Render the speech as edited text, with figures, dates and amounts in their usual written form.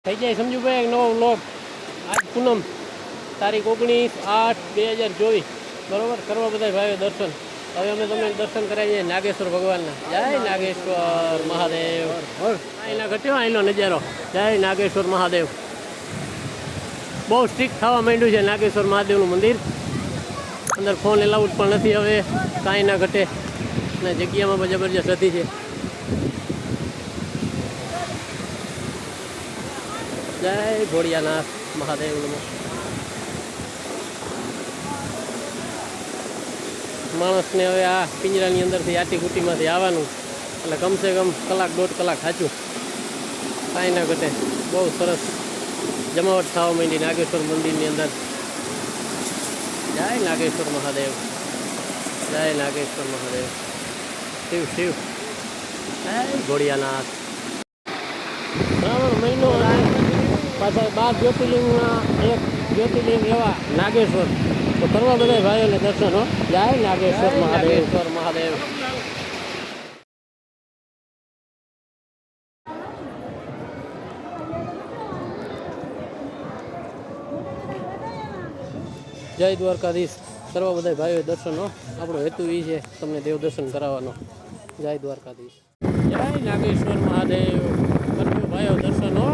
થઈ જાય સમજુભાઈ નવો વ્લોગ આજ પૂનમ તારીખ 19/8/2024 બરોબર કરવા બધા ભાઈઓ દર્શન હવે અમે તમને દર્શન કરાવીએ નાગેશ્વર ભગવાનના જય નાગેશ્વર મહાદેવ અહીંના ઘટ્યો અહીંનો નજારો જય નાગેશ્વર મહાદેવ બહુ સ્ટ્રિક્ટ થવા માંડ્યું છે નાગેશ્વર મહાદેવનું મંદિર અંદર ફોન એલાઉડ પણ નથી હવે કાંઈ ના ઘટે ને જગ્યામાં પણ જબરજસ્ત હતી છે જય ભોળિયાનાથ મહાદેવ નમો માણસને હવે આ પિંજરાની અંદરથી આટીકુટીમાંથી આવવાનું એટલે કમસે કમ કલાક દોઢ કલાક સાચું કાંઈ ના ઘટે બહુ સરસ જમાવટ થવા માંડી નાગેશ્વર મંદિરની અંદર જય નાગેશ્વર મહાદેવ જય નાગેશ્વર મહાદેવ શિવ શિવ જય ભોળિયાનાથ શ્રાવણ મહિનો પાછા 12 જ્યોતિર્લિંગના એક જ્યોતિર્લિંગ એવા નાગેશ્વર તો કરવા બધા ભાઈઓને દર્શન હો જય નાગેશ્વર મહાદેવ મહાદેવ જય દ્વારકાધીશ કરવા બધા ભાઈઓ દર્શન હો આપણો હેતુ એ છે તમને દેવ દર્શન કરાવવાનો જય દ્વારકાધીશ જય નાગેશ્વર મહાદેવ કરજો ભાઈઓ દર્શન હો